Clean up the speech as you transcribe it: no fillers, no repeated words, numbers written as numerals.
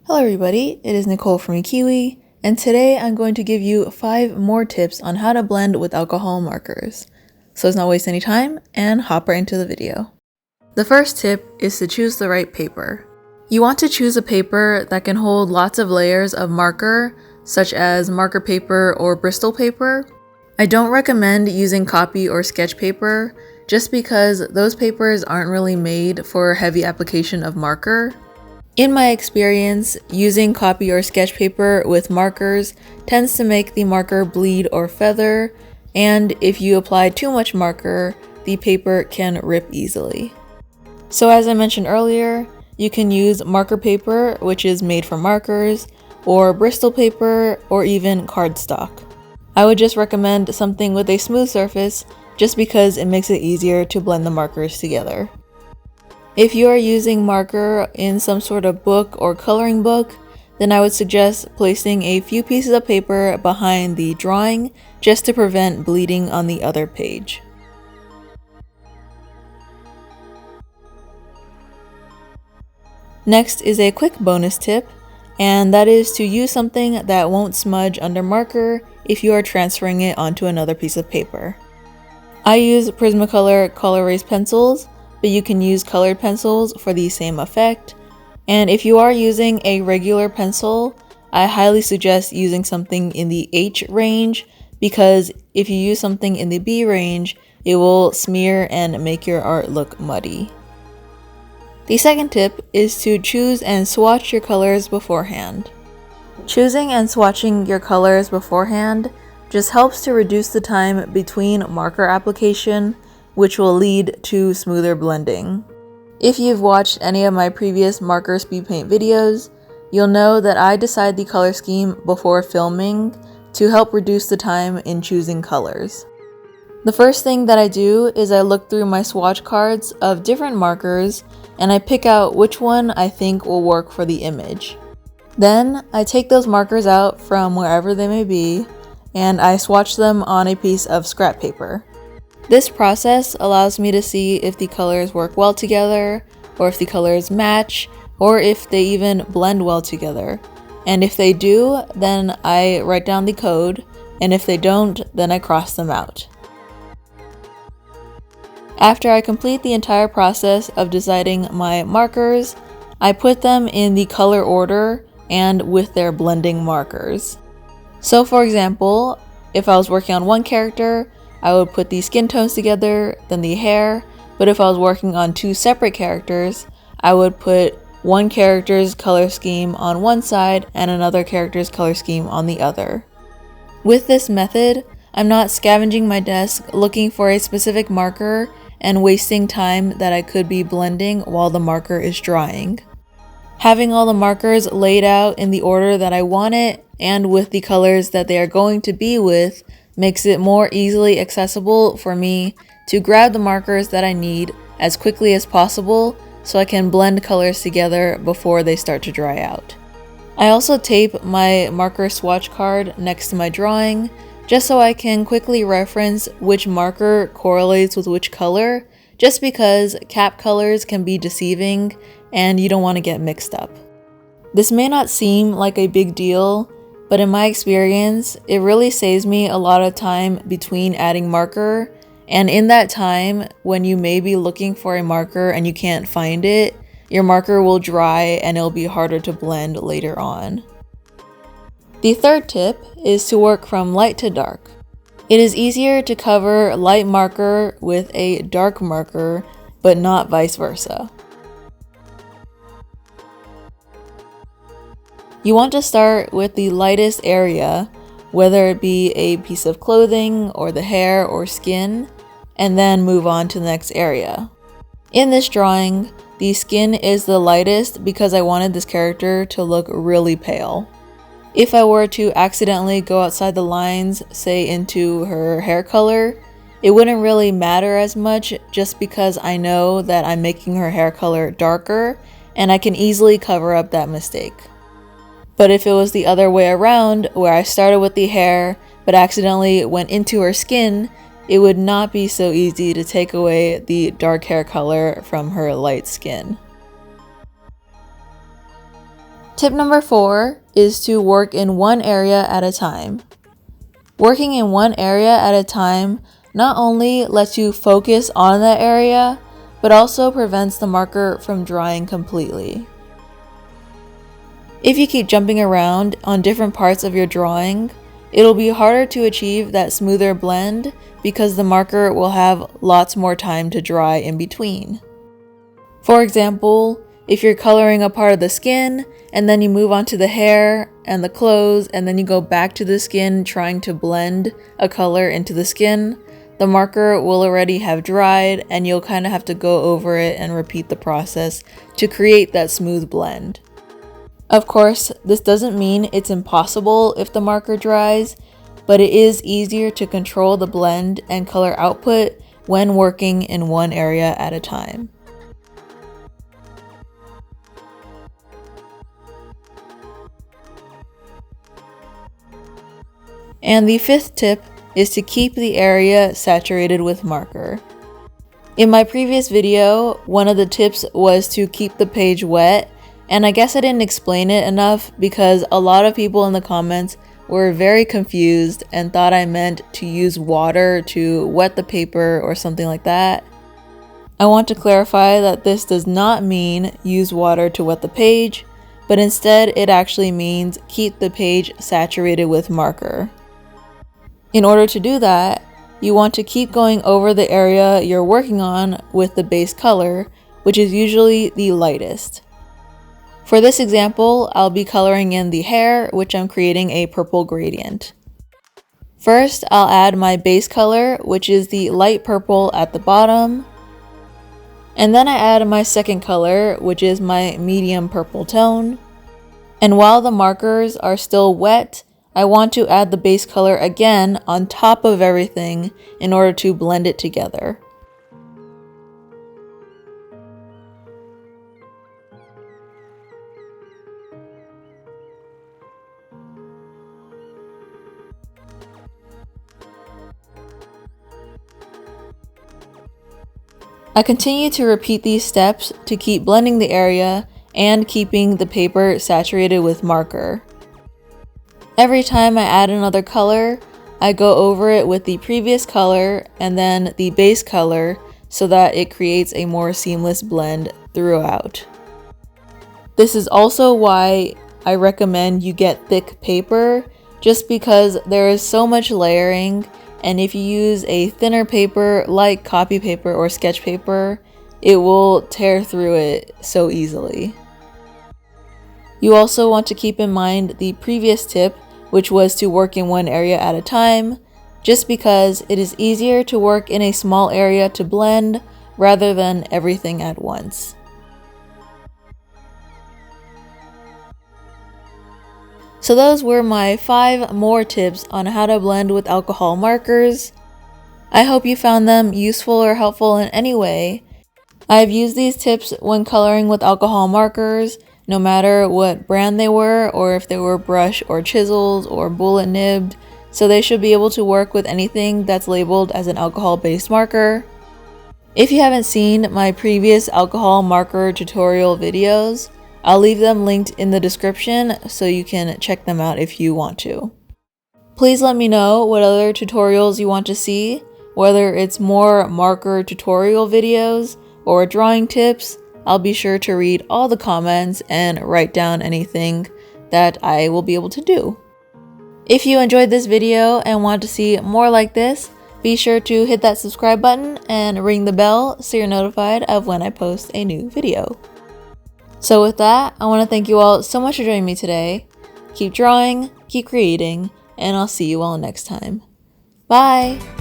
Hello everybody, it is Nicole from Ikiwi, and today I'm going to give you 5 more tips on how to blend with alcohol markers. So let's not waste any time and hop right into the video. The first tip is to choose the right paper. You want to choose a paper that can hold lots of layers of marker, such as marker paper or Bristol paper. I don't recommend using copy or sketch paper, just because those papers aren't really made for heavy application of marker. In my experience, using copy or sketch paper with markers tends to make the marker bleed or feather, and if you apply too much marker, the paper can rip easily. So as I mentioned earlier, you can use marker paper, which is made for markers, or Bristol paper, or even cardstock. I would just recommend something with a smooth surface, just because it makes it easier to blend the markers together. If you are using marker in some sort of book or coloring book, then I would suggest placing a few pieces of paper behind the drawing just to prevent bleeding on the other page. Next is a quick bonus tip, and that is to use something that won't smudge under marker if you are transferring it onto another piece of paper. I use Prismacolor Color Erase pencils, but you can use colored pencils for the same effect. And if you are using a regular pencil, I highly suggest using something in the H range, because if you use something in the B range, it will smear and make your art look muddy. The second tip is to choose and swatch your colors beforehand. Choosing and swatching your colors beforehand just helps to reduce the time between marker application, which will lead to smoother blending. If you've watched any of my previous marker speed paint videos, you'll know that I decide the color scheme before filming to help reduce the time in choosing colors. The first thing that I do is I look through my swatch cards of different markers and I pick out which one I think will work for the image. Then I take those markers out from wherever they may be and I swatch them on a piece of scrap paper. This process allows me to see if the colors work well together, or if the colors match, or if they even blend well together. And if they do, then I write down the code, and if they don't, then I cross them out. After I complete the entire process of deciding my markers, I put them in the color order and with their blending markers. So for example, if I was working on one character, I would put the skin tones together, then the hair, but if I was working on 2 separate characters, I would put one character's color scheme on one side and another character's color scheme on the other. With this method, I'm not scavenging my desk looking for a specific marker and wasting time that I could be blending while the marker is drying. Having all the markers laid out in the order that I want it and with the colors that they are going to be with makes it more easily accessible for me to grab the markers that I need as quickly as possible so I can blend colors together before they start to dry out. I also tape my marker swatch card next to my drawing just so I can quickly reference which marker correlates with which color, just because cap colors can be deceiving and you don't want to get mixed up. This may not seem like a big deal, but in my experience, it really saves me a lot of time between adding marker, and in that time, when you may be looking for a marker and you can't find it, your marker will dry and it'll be harder to blend later on. The third tip is to work from light to dark. It is easier to cover light marker with a dark marker, but not vice versa. You want to start with the lightest area, whether it be a piece of clothing or the hair or skin, and then move on to the next area. In this drawing, the skin is the lightest because I wanted this character to look really pale. If I were to accidentally go outside the lines, say into her hair color, it wouldn't really matter as much just because I know that I'm making her hair color darker and I can easily cover up that mistake. But if it was the other way around, where I started with the hair but accidentally went into her skin, it would not be so easy to take away the dark hair color from her light skin. Tip number 4 is to work in one area at a time. Working in one area at a time not only lets you focus on that area, but also prevents the marker from drying completely. If you keep jumping around on different parts of your drawing, it'll be harder to achieve that smoother blend because the marker will have lots more time to dry in between. For example, if you're coloring a part of the skin and then you move on to the hair and the clothes and then you go back to the skin trying to blend a color into the skin, the marker will already have dried and you'll kind of have to go over it and repeat the process to create that smooth blend. Of course, this doesn't mean it's impossible if the marker dries, but it is easier to control the blend and color output when working in one area at a time. And the 5th tip is to keep the area saturated with marker. In my previous video, one of the tips was to keep the page wet, and I guess I didn't explain it enough because a lot of people in the comments were very confused and thought I meant to use water to wet the paper or something like that. I want to clarify that this does not mean use water to wet the page, but instead it actually means keep the page saturated with marker. In order to do that, you want to keep going over the area you're working on with the base color, which is usually the lightest. For this example, I'll be coloring in the hair, which I'm creating a purple gradient. First, I'll add my base color, which is the light purple at the bottom. And then I add my second color, which is my medium purple tone. And while the markers are still wet, I want to add the base color again on top of everything in order to blend it together. I continue to repeat these steps to keep blending the area and keeping the paper saturated with marker. Every time I add another color, I go over it with the previous color and then the base color so that it creates a more seamless blend throughout. This is also why I recommend you get thick paper, just because there is so much layering, and if you use a thinner paper like copy paper or sketch paper, it will tear through it so easily. You also want to keep in mind the previous tip, which was to work in one area at a time, just because it is easier to work in a small area to blend rather than everything at once. So those were my 5 more tips on how to blend with alcohol markers. I hope you found them useful or helpful in any way. I've used these tips when coloring with alcohol markers, no matter what brand they were or if they were brush or chisels or bullet nibbed, so they should be able to work with anything that's labeled as an alcohol-based marker. If you haven't seen my previous alcohol marker tutorial videos, I'll leave them linked in the description so you can check them out if you want to. Please let me know what other tutorials you want to see, whether it's more marker tutorial videos or drawing tips. I'll be sure to read all the comments and write down anything that I will be able to do. If you enjoyed this video and want to see more like this, be sure to hit that subscribe button and ring the bell so you're notified of when I post a new video. So with that, I want to thank you all so much for joining me today. Keep drawing, keep creating, and I'll see you all next time. Bye!